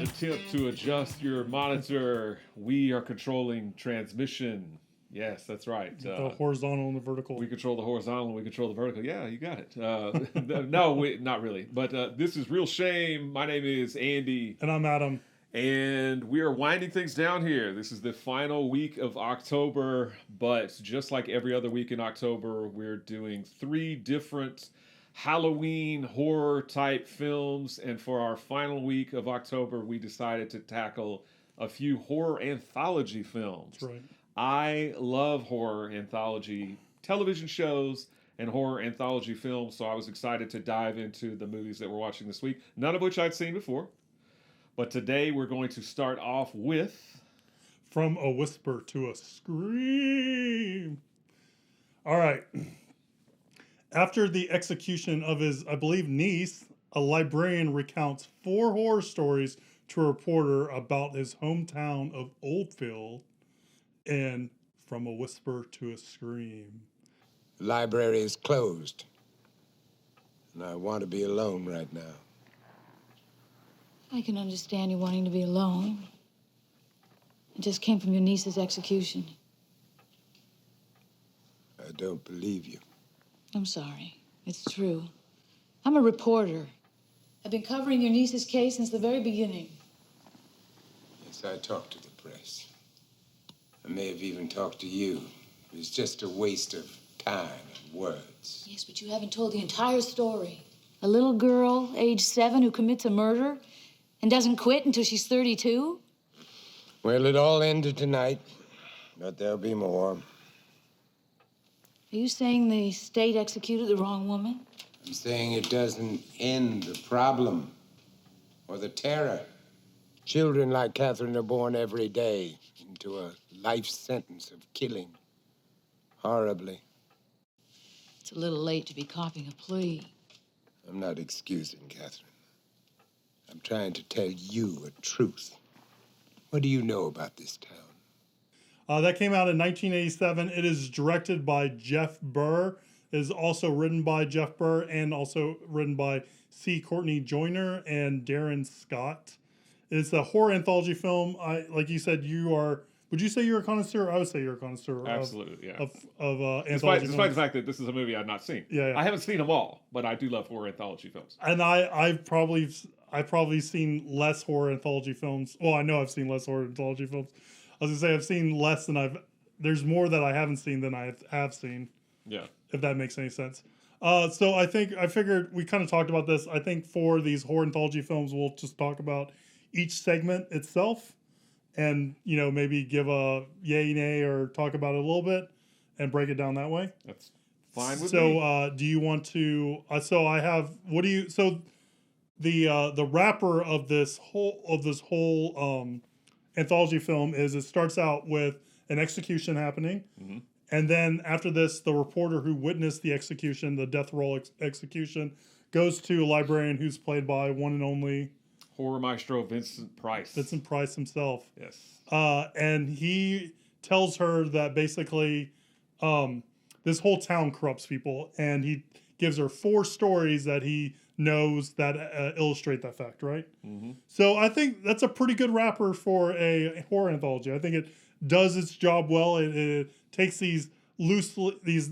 attempt to adjust your monitor. We are controlling transmission. Yes, that's right. The horizontal and the vertical. We control the horizontal and we control the vertical. Yeah, you got it. No, not really. But this is Real Shame. My name is Andy. And I'm Adam. And we are winding things down here. This is the final week of October. But just like every other week in October, we're doing 3 different Halloween horror type films. And for our final week of October, we decided to tackle a few horror anthology films. That's right. I love horror anthology television shows and horror anthology films, so I was excited to dive into the movies that we're watching this week, none of which I'd seen before. But today we're going to start off with From a Whisper to a Scream. All right. After the execution of his, I believe, niece, a librarian recounts 4 horror stories to a reporter about his hometown of Oldfield. And From a Whisper to a Scream. The library is closed. And I want to be alone right now. I can understand you wanting to be alone. I just came from your niece's execution. I don't believe you. I'm sorry. It's true. I'm a reporter. I've been covering your niece's case since the very beginning. Yes, I talked to the press. I may have even talked to you. It was just a waste of time and words. Yes, but you haven't told the entire story. A little girl, age 7, who commits a murder and doesn't quit until she's 32? Well, it all ended tonight, but there'll be more. Are you saying the state executed the wrong woman? I'm saying it doesn't end the problem or the terror. Children like Catherine are born every day into a life sentence of killing. Horribly. It's a little late to be copying a plea. I'm not excusing Catherine. I'm trying to tell you a truth. What do you know about this town? That came out in 1987. It is directed by Jeff Burr. It is also written by Jeff Burr and also written by C. Courtney Joyner and Darren Scott. It's a horror anthology film. Like you said, would you say you're a connoisseur? I would say you're a connoisseur. absolutely, yeah. Of anthology Despite the fact that this is a movie I've not seen. Yeah. I haven't seen them all, but I do love horror anthology films. And I've probably seen less horror anthology films. Well, I know I've seen less horror anthology films. I was gonna say I've seen less than there's more that I haven't seen than I have seen. Yeah. If that makes any sense. So I figured we kind of talked about this. I think for these horror anthology films, we'll just talk about each segment itself and, maybe give a yay, nay, or talk about it a little bit and break it down that way. That's fine with me. So do you want to, the wrapper of this whole anthology film is it starts out with an execution happening. Mm-hmm. And then after this, the reporter who witnessed the execution, the death roll execution, goes to a librarian who's played by one and only horror maestro Vincent Price. Vincent Price himself. Yes. And he tells her that basically this whole town corrupts people. And he gives her 4 stories that he knows that illustrate that fact, right? Mm-hmm. So I think that's a pretty good wrapper for a horror anthology. I think it does its job well. It takes these these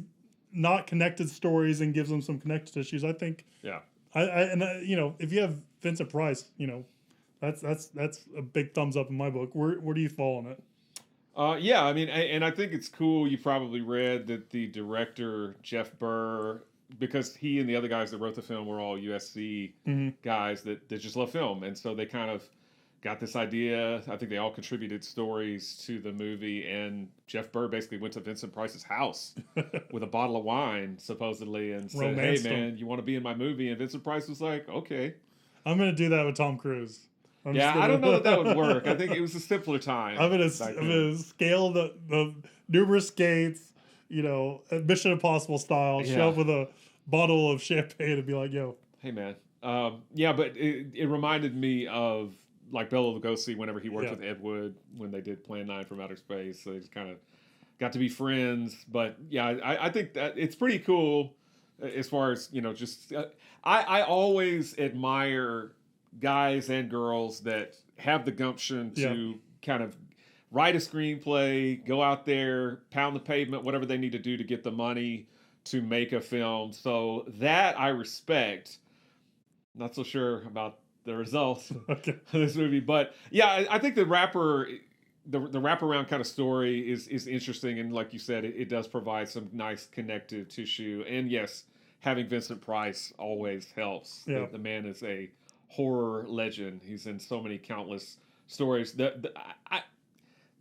not connected stories and gives them some connected issues. I think. Yeah. If you have Vincent Price, that's a big thumbs up in my book. Where do you fall on it? Yeah, I mean, and I think it's cool. You probably read that the director Jeff Burr, because he and the other guys that wrote the film were all USC guys that just love film, and so they kind of got this idea. I think they all contributed stories to the movie, and Jeff Burr basically went to Vincent Price's house with a bottle of wine, supposedly, and said, "Hey, man, you want to be in my movie?" And Vincent Price was like, "Okay." I'm going to do that with Tom Cruise. I don't know that would work. I think it was a simpler time. I'm going to scale the numerous gates, Mission Impossible style, show up with a bottle of champagne and be like, "Yo, hey, man." But it reminded me of like Bela Lugosi whenever he worked with Ed Wood when they did Plan 9 from Outer Space. So they just kind of got to be friends. But yeah, I think that it's pretty cool as far as, just I always admire guys and girls that have the gumption to kind of write a screenplay, go out there, pound the pavement, whatever they need to do to get the money to make a film. So that I respect. Not so sure about the results of this movie, but yeah, I think the wraparound kind of story is interesting, and like you said, it does provide some nice connective tissue. And yes, having Vincent Price always helps. Yeah. The man is a horror legend. He's in so many countless stories. So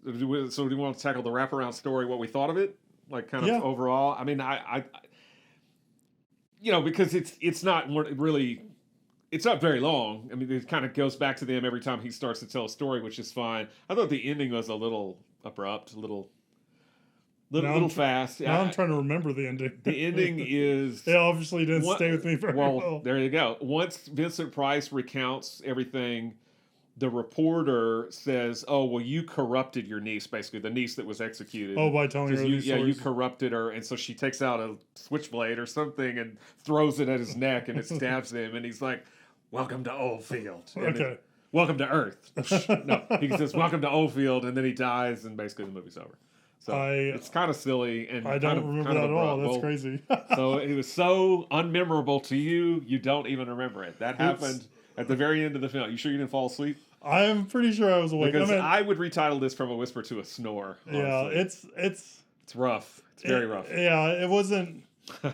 do we want to tackle the wraparound story? What we thought of it, like kind of overall? I mean, I because it's not really. It's not very long. I mean, it kind of goes back to them every time he starts to tell a story, which is fine. I thought the ending was a little abrupt, a little fast. Now I'm trying to remember the ending. The ending is... It obviously didn't stay with me very well. Well, there you go. Once Vincent Price recounts everything, the reporter says, "Oh, well, you corrupted your niece," basically, the niece that was executed. Oh, by telling her these stories. You corrupted her. And so she takes out a switchblade or something and throws it at his neck, and it stabs him. And he's like, "Welcome to Oldfield." Okay. Welcome to Earth. No, he says, "Welcome to Oldfield," and then he dies, and basically the movie's over. So it's kind of silly. And I don't remember that at all. That's crazy. So it was so unmemorable to you, you don't even remember it. That happened at the very end of the film. You sure you didn't fall asleep? I'm pretty sure I was awake. Because I would retitle this From a Whisper to a Snore. Honestly. Yeah, it's rough. It's very rough. Yeah, it wasn't.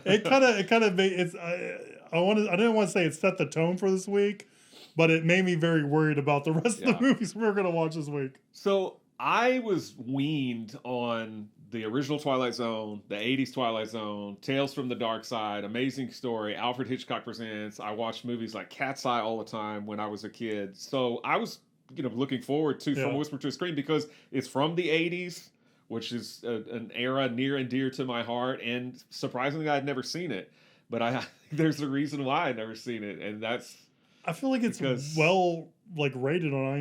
It kind of made it's. I didn't want to say it set the tone for this week, but it made me very worried about the rest of the movies we were gonna watch this week. So I was weaned on the original Twilight Zone, the 80s Twilight Zone, Tales from the Dark Side, Amazing Story, Alfred Hitchcock Presents. I watched movies like Cat's Eye all the time when I was a kid. So I was, looking forward to From a Whisper to a Scream because it's from the 80s, which is an era near and dear to my heart. And surprisingly, I'd never seen it. But there's a reason why I'd never seen it. And that's... I feel like it's rated on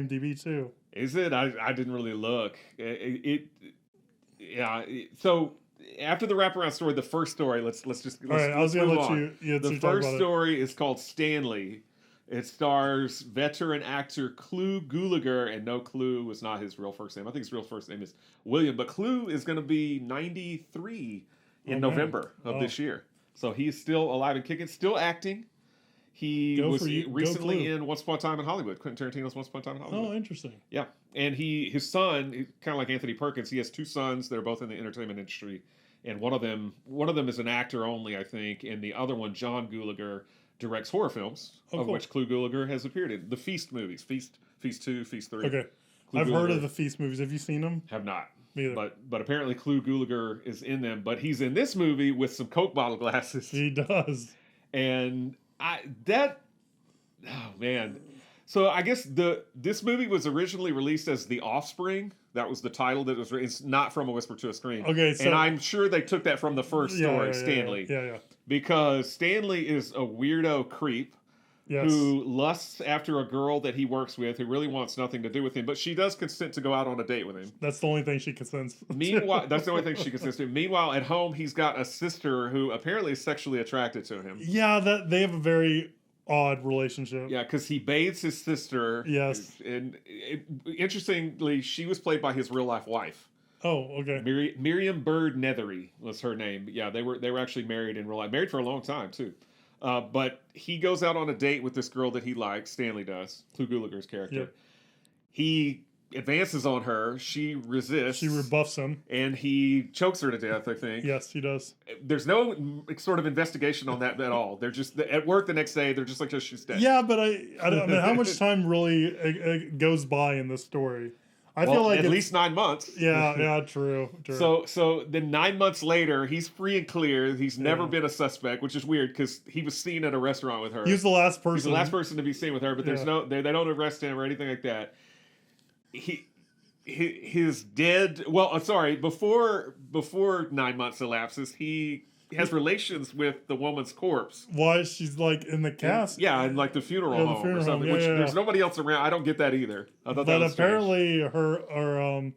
IMDb too. Is it? I didn't really look. So after the wraparound story, the first story, let's all right, I was gonna let you. The first story is called Stanley. It stars veteran actor Clu Gulager, and no, Clu was not his real first name. I think his real first name is William, but Clu is going to be 93 in November of this year. So he's still alive and kicking, still acting. He was recently in Once Upon a Time in Hollywood. Quentin Tarantino's Once Upon a Time in Hollywood. Oh, interesting. Yeah. And his son, kind of like Anthony Perkins, he has two sons. They're both in the entertainment industry. And one of them is an actor only, I think. And the other one, John Gulager, directs horror films, which Clu Gulager has appeared in. The Feast movies. Feast 2, Feast 3. Okay. I've heard of the Feast movies. Have you seen them? Have not. Me either. But apparently Clu Gulager is in them. But he's in this movie with some Coke bottle glasses. He does. And oh man. So I guess this movie was originally released as The Offspring. That was the title that was. It's not From a Whisper to a Scream. Okay, so, and I'm sure they took that from the first story, Stanley. Yeah. Because Stanley is a weirdo creep who lusts after a girl that he works with who really wants nothing to do with him, but she does consent to go out on a date with him. That's the only thing she consents. Meanwhile, that's the only thing she consents to. Meanwhile, at home, he's got a sister who apparently is sexually attracted to him. Yeah, they have a very odd relationship. Yeah, because he bathes his sister. Yes. And interestingly, she was played by his real life wife. Oh, okay. Miriam Bird Nethery was her name. Yeah, they were actually married in real life. Married for a long time, too. But he goes out on a date with this girl that he likes. Stanley does. Clu Gulager's character. Yep. He advances on her. She resists. She rebuffs him. And he chokes her to death, I think. Yes, he does. There's no sort of investigation on that at all. They're just at work the next day. They're just like, she's dead. Yeah, but I mean, how much time really goes by in this story? I feel like at least 9 months. Yeah, true. So then 9 months later, he's free and clear. He's never been a suspect, which is weird because he was seen at a restaurant with her. He was the last person. He's the last person to be seen with her, but there's they don't arrest him or anything like that. His dead. Well, sorry. Before 9 months elapses, he has relations with the woman's corpse. Why she's like in the casket? Yeah, in like the funeral home or something. There's nobody else around. I don't get that either. I thought that was apparently her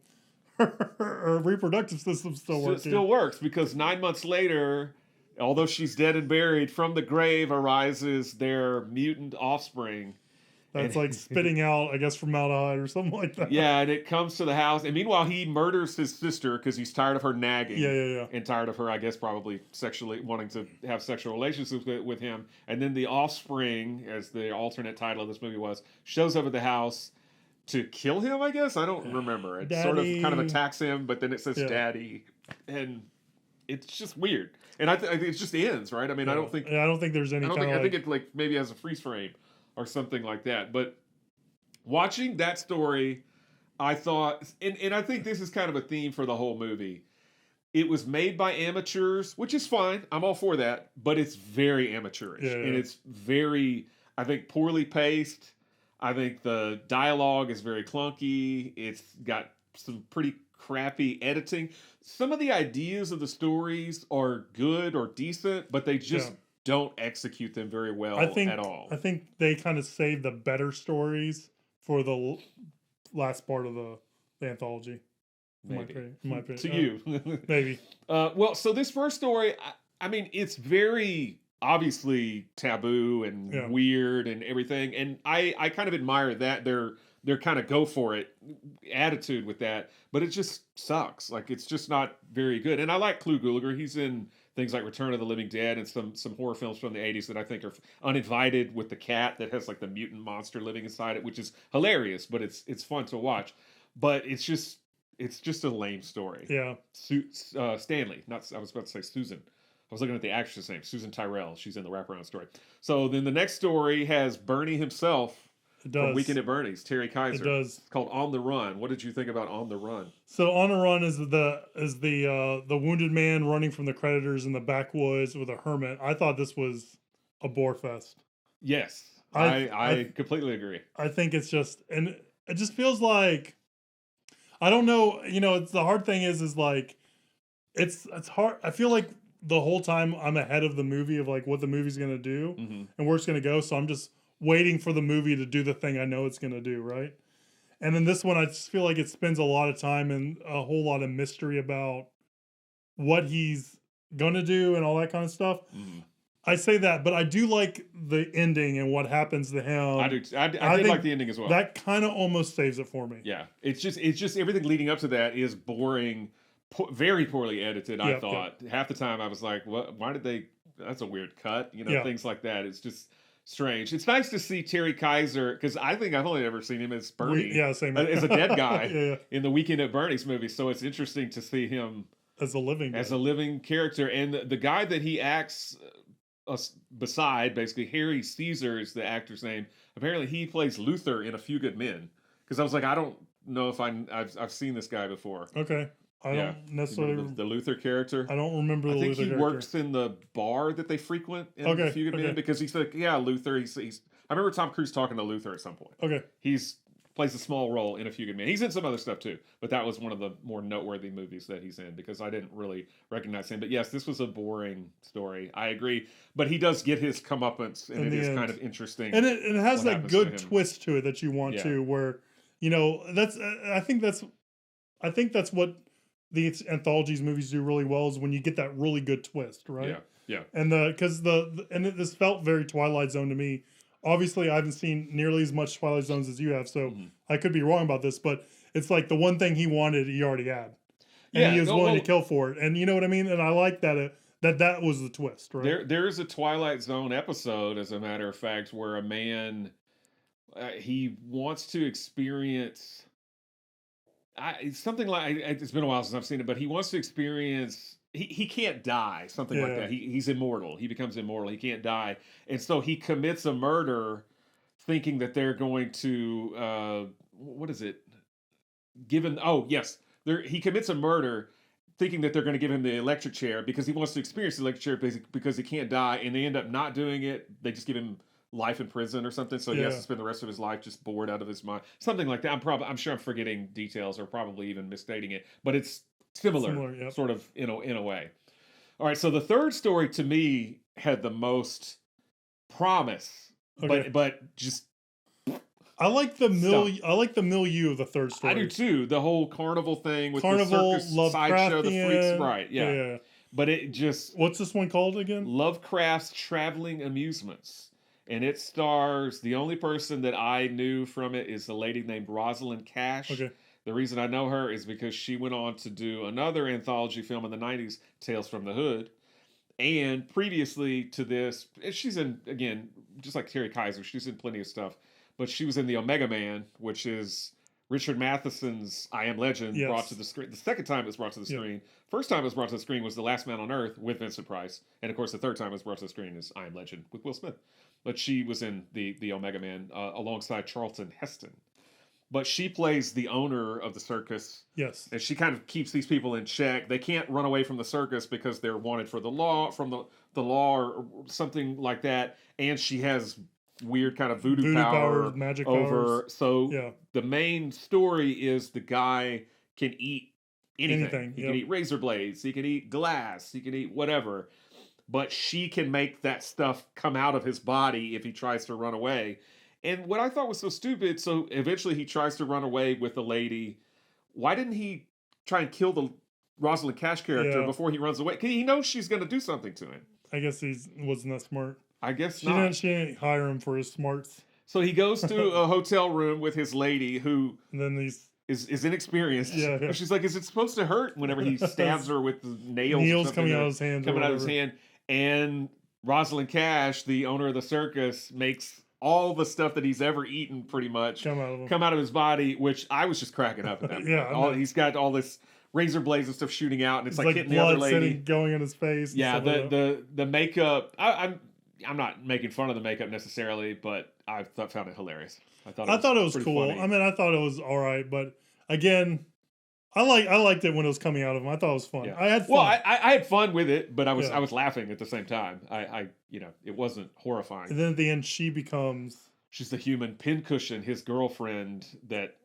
reproductive system's still working. It still works because 9 months later, although she's dead and buried, from the grave arises their mutant offspring. that's like spitting out, I guess, formaldehyde or something like that. Yeah, and it comes to the house, and meanwhile he murders his sister because he's tired of her nagging. Yeah. And tired of her, I guess, probably sexually wanting to have sexual relationships with him. And then the offspring, as the alternate title of this movie was, shows up at the house to kill him, I guess. I don't remember. It sort of kind of attacks him, but then it says daddy. And it's just weird. And I think it just ends, right? I mean, I don't think there's any I think it like maybe has a freeze frame or something like that. But watching that story, I thought, and I think this is kind of a theme for the whole movie. It was made by amateurs, which is fine. I'm all for that. But it's very amateurish. Yeah. And it's very, I think, poorly paced. I think the dialogue is very clunky. It's got some pretty crappy editing. Some of the ideas of the stories are good or decent, but they just don't execute them very well at all. I think they kind of save the better stories for the last part of the anthology. Maybe. In my opinion. To you. Maybe. Well, so this first story, I mean, it's very obviously taboo and weird and everything. And I kind of admire that they're kind of go for it attitude with that, but it just sucks. Like, it's just not very good. And I like Clu Gulager. He's in things like Return of the Living Dead and some horror films from the 80s that I think are Uninvited, with the cat that has like the mutant monster living inside it, which is hilarious, but it's fun to watch. But it's just a lame story. Yeah. Stanley, I was about to say Susan. I was looking at the actress name, Susan Tyrell. She's in the wraparound story. So then the next story has Bernie himself from Weekend at Bernie's, Terry Kaiser. It does. It's called On the Run. What did you think about On the Run? So On the Run is the wounded man running from the Predators in the backwoods with a hermit. I thought this was a bore fest. Yes, I completely agree. I think it's just, and it just feels like, I don't know, it's the hard thing is like, it's hard. I feel like the whole time I'm ahead of the movie of like what the movie's going to do and where it's going to go. So I'm just waiting for the movie to do the thing I know it's going to do, right? And then this one, I just feel like it spends a lot of time and a whole lot of mystery about what he's going to do and all that kind of stuff. I say that, but I do like the ending and what happens to him. I do. I did like the ending as well. That kind of almost saves it for me. Yeah, it's just everything leading up to that is boring, very poorly edited. I thought half the time I was like, "What? Why did they? That's a weird cut." Things like that. It's just strange. It's nice to see Terry Kaiser, because I think I've only ever seen him as Bernie, same as a dead guy in the Weekend at Bernie's movie. So it's interesting to see him as a living character, and the guy that he acts beside, basically Harry Caesar is the actor's name. Apparently, he plays Luther in A Few Good Men. Because I was like, I don't know if I've seen this guy before. Okay. I don't necessarily the Luther character. I don't remember the Luther character. I think he works in the bar that they frequent in A Few Good Men, because he's like, Luther. He's I remember Tom Cruise talking to Luther at some point. Okay. He's plays a small role in A Few Good Men. He's in some other stuff too, but that was one of the more noteworthy movies that he's in, because I didn't really recognize him. But yes, this was a boring story. I agree, but he does get his comeuppance, and it is kind of interesting. And it has that good twist to it that you want to, where that's I think that's what the anthologies movies do really well, is when you get that really good twist, right? Yeah. And this felt very Twilight Zone to me. Obviously, I haven't seen nearly as much Twilight Zones as you have, so I could be wrong about this, but it's like the one thing he wanted, he already had. And he was willing to kill for it. And you know what I mean? And I like that that was the twist, right? There is a Twilight Zone episode, as a matter of fact, where a man, he wants to experience... something like, it's been a while since I've seen it, but he wants to experience... He can't die, something like that. He's immortal. He becomes immortal. He can't die. And so he commits a murder thinking that they're going to, what is it? He commits a murder thinking that they're going to give him the electric chair because he wants to experience the electric chair because he can't die. And they end up not doing it. They just give him life in prison or something. So he has to spend the rest of his life just bored out of his mind. Something like that. I'm sure I'm forgetting details or probably even misstating it. But it's similar sort of in a way. All right, so the third story to me had the most promise, but just I like the milieu of the third story. I do too. The whole carnival thing with the circus sideshow, the freaks, right? Yeah. But it just, what's this one called again? Lovecraft's Traveling Amusements. and it stars, the only person that I knew from it is a lady named Rosalind Cash. Okay. The reason I know her is because she went on to do another anthology film in the 90s, Tales from the Hood. And previously to this, she's in, again, just like Terry Kaiser, she's in plenty of stuff. But she was in The Omega Man, which is Richard Matheson's I Am Legend, Yes. brought to the screen. The second time it was brought to the screen. First time it was brought to the screen was The Last Man on Earth with Vincent Price. And of course, the third time it was brought to the screen is I Am Legend with Will Smith. But she was in the Omega Man alongside Charlton Heston. But she plays the owner of the circus. Yes. And she kind of keeps these people in check. They can't run away from the circus because they're wanted for the law, from the law or something like that. And she has weird kind of voodoo power powers, magic over. powers. So the main story is the guy can eat anything. He yep. can eat razor blades. He can eat glass. He can eat whatever. But she can make that stuff come out of his body if he tries to run away. And what I thought was so stupid, so eventually he tries to run away with the lady. Why didn't he try and kill the Rosalind Cash character before he runs away? Because he knows she's going to do something to him. I guess he wasn't that smart. I guess not. She didn't hire him for his smarts. So he goes to a hotel room with his lady who and then is inexperienced. Yeah. And she's like, is it supposed to hurt whenever he stabs her with the nails coming out of his hand? Coming out of his hand. And Rosalind Cash, the owner of the circus, makes all the stuff that he's ever eaten pretty much come out of his body, which I was just cracking up at that. He's got all this razor blades and stuff shooting out, and it's like hitting the other lady, going in his face. Yeah, the makeup. I'm not making fun of the makeup necessarily, but I found it hilarious. I thought it was cool. Funny. I mean, I thought it was all right, but again, I liked it when it was coming out of him. I thought it was fun. Yeah. I had fun. Well, I had fun with it, but I was laughing at the same time. I it wasn't horrifying. And then at the end, she's the human pincushion, his girlfriend that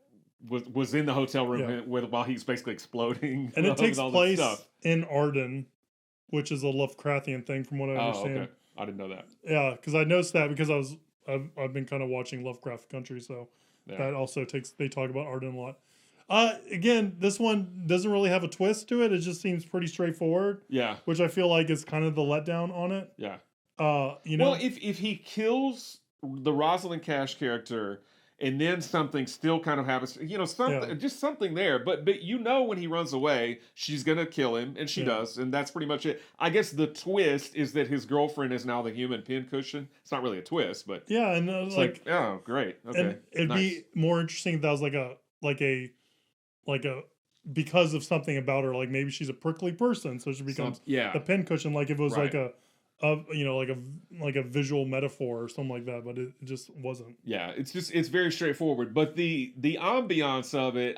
was in the hotel room while he's basically exploding. And it takes place in Arden, which is a Lovecraftian thing, from what I understand. Okay. I didn't know that. Yeah, because I noticed that because I've been kind of watching Lovecraft Country, so that also they talk about Arden a lot. Again, this one doesn't really have a twist to it. It just seems pretty straightforward. Yeah. Which I feel like is kind of the letdown on it. Yeah. Well, if he kills the Rosalind Cash character and then something still kind of happens, just something there. But when he runs away, she's going to kill him, and she does, and that's pretty much it. I guess the twist is that his girlfriend is now the human pincushion. It's not really a twist, but and it's like, oh, great. Okay. And it'd be more interesting if that was like a because of something about her, like maybe she's a prickly person, so she becomes the pincushion. Like if it was like a visual metaphor or something like that, but it just wasn't. Yeah, it's very straightforward. But the ambiance of it,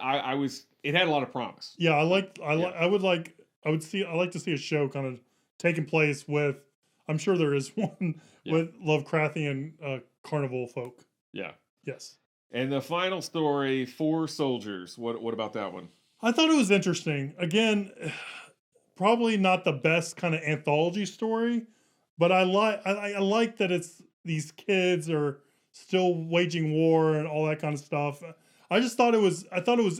it had a lot of promise. Yeah, I like to see a show kind of taking place with. I'm sure there is one with Lovecraftian carnival folk. Yeah. Yes. And the final story, Four Soldiers. What about that one? I thought it was interesting. Again, probably not the best kind of anthology story, but I like that it's these kids are still waging war and all that kind of stuff. I thought it was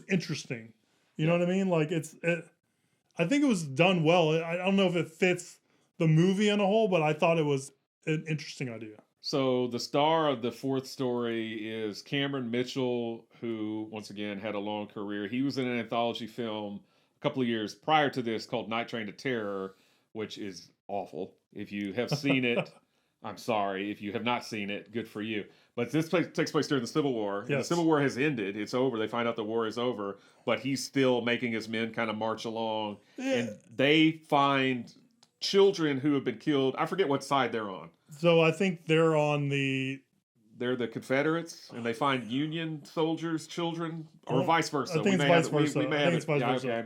interesting. You know what I mean? Like I think it was done well. I don't know if it fits the movie in a whole, but I thought it was an interesting idea. So the star of the fourth story is Cameron Mitchell, who, once again, had a long career. He was in an anthology film a couple of years prior to this called Night Train to Terror, which is awful. If you have seen it, I'm sorry. If you have not seen it, good for you. But this takes place during the Civil War. Yes. The Civil War has ended. It's over. They find out the war is over, but he's still making his men kind of march along. Yeah. And they find children who have been killed. I forget what side they're on. So I think they're the Confederates, and they find Union soldiers' children, or vice versa. I think it's vice versa.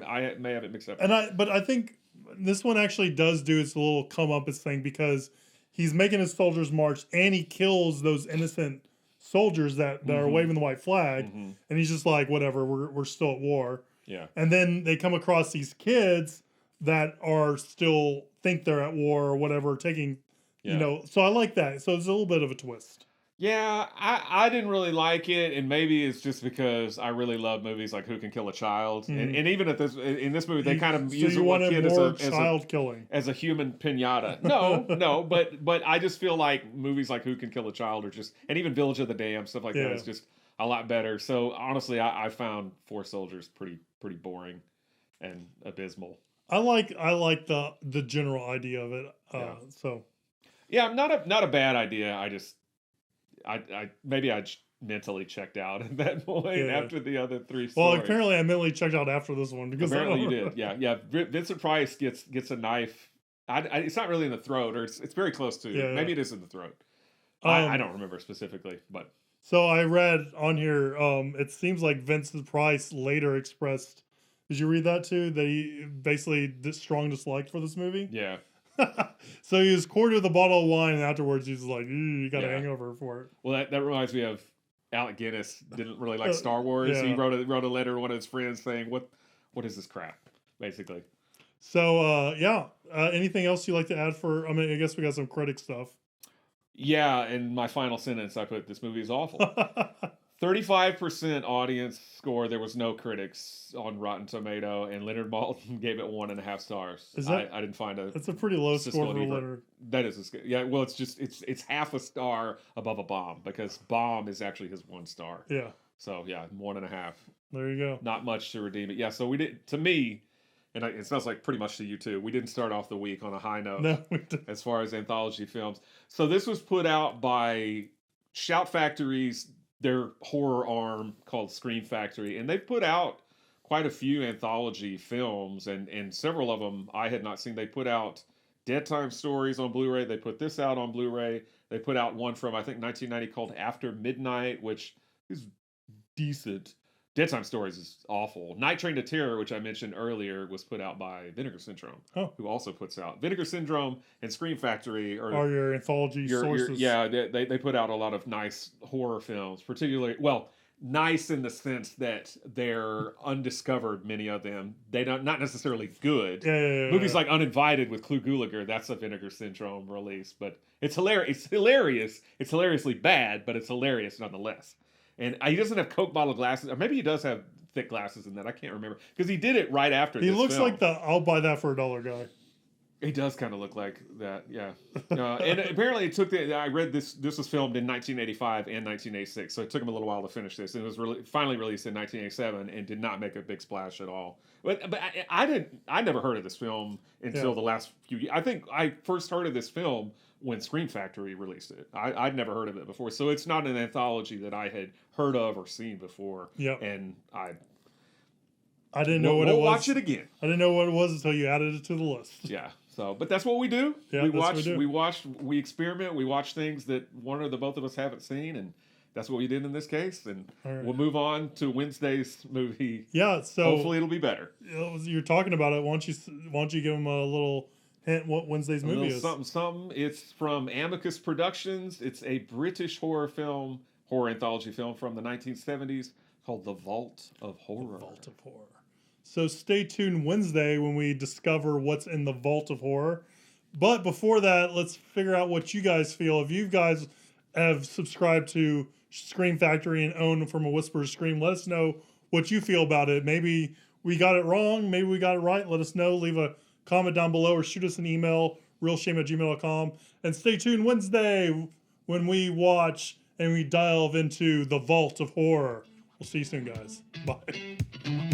I may have it mixed up. But I think this one actually does do its little comeuppance thing because he's making his soldiers march, and he kills those innocent soldiers that are waving the white flag, and he's just like, whatever, we're still at war. Yeah. And then they come across these kids that are still think they're at war or whatever, taking. So I like that. So it's a little bit of a twist. Yeah, I didn't really like it, and maybe it's just because I really love movies like Who Can Kill a Child, and even at this in this movie they kind of So use you a wanted kid more child killing. as a human pinata. No, no, but I just feel like movies like Who Can Kill a Child are just, and even Village of the Damned, stuff like that Yeah. is just a lot better. So honestly, I found Four Soldiers pretty boring and abysmal. I like the general idea of it. Yeah. So Yeah, not a bad idea. I maybe mentally checked out at that point Yeah. after the other three well, stories. apparently I mentally checked out after this one because Apparently you did. Yeah. Vincent Price gets a knife. It's not really in the throat, or it's very close to. Yeah. Maybe it is in the throat. I don't remember specifically, but So I read on here. It seems like Vincent Price later expressed. Did you read that too? That he basically strong dislike for this movie. yeah. So he was quartered with a bottle of wine, and afterwards he's like, "You got a Yeah. hangover for it." Well, that reminds me of Alec Guinness. Didn't really like Star Wars. Yeah. He wrote a letter to one of his friends saying, "What is this crap?" Basically. So yeah. Anything else you like to add for? I mean, I guess we got some critic stuff. Yeah, and my final sentence I put, this movie is awful. 35% audience score. There was no critics on Rotten Tomato, and Leonard Maltin gave it 1.5 stars. Is that- I didn't find a. That's a pretty low score for Siskel Ebert. Leonard. That is yeah. Well, it's half a star above a bomb because bomb is actually his 1 star. Yeah, So yeah, 1.5. there you go. Not much to redeem it. Yeah. So we did, to me, and it sounds like pretty much to you too. We didn't start off the week on a high note. No, we did. As far as anthology films. So this was put out by Shout Factory's their horror arm called Scream Factory, and they've put out quite a few anthology films, and several of them I had not seen. They put out Dead Time Stories on Blu-ray. They put this out on Blu-ray. They put out one from I think 1990 called After Midnight, which is decent. Dead Time Stories is awful. Night Train to Terror, which I mentioned earlier, was put out by Vinegar Syndrome, who also puts out. Vinegar Syndrome and Scream Factory are your anthology sources. yeah, they put out a lot of nice horror films, particularly, well, nice in the sense that they're undiscovered, many of them. They don't, not necessarily good. Yeah. Movies like Uninvited with Clu Gulager, that's a Vinegar Syndrome release, but it's hilarious. It's hilarious. It's hilariously bad, but it's hilarious nonetheless. And he doesn't have Coke bottle glasses, or maybe he does have thick glasses in that. I can't remember because he did it right after. He this looks film. like the "I'll buy that for $1" guy. He does kind of look like that, yeah. And apparently, it took I read this. This was filmed in 1985 and 1986, so it took him a little while to finish this. And it was finally released in 1987 and did not make a big splash at all. But I never heard of this film until the last few years. I think I first heard of this film when Scream Factory released it. I'd never heard of it before, so it's not an anthology that I had heard of or seen before. Yeah, and I didn't know what it was. Watch it again. I didn't know what it was until you added it to the list. Yeah. So, but that's what we do. Yeah, we experiment. We watch things that one or the both of us haven't seen, and that's what we did in this case. And we'll move on to Wednesday's movie. Yeah. So hopefully it'll be better. You're talking about it. Why don't you give them a little hint what Wednesday's movie is? Something. It's from Amicus Productions. It's a British horror anthology film from the 1970s called The Vault of Horror. The Vault of Horror. So stay tuned Wednesday when we discover what's in the Vault of Horror. But before that, let's figure out what you guys feel. If you guys have subscribed to Scream Factory and own From a Whisper Scream, let us know what you feel about it. Maybe we got it wrong. Maybe we got it right. Let us know. Leave a comment down below or shoot us an email, realshame@gmail.com. And stay tuned Wednesday when we watch and we delve into the Vault of Horror. We'll see you soon, guys. Bye.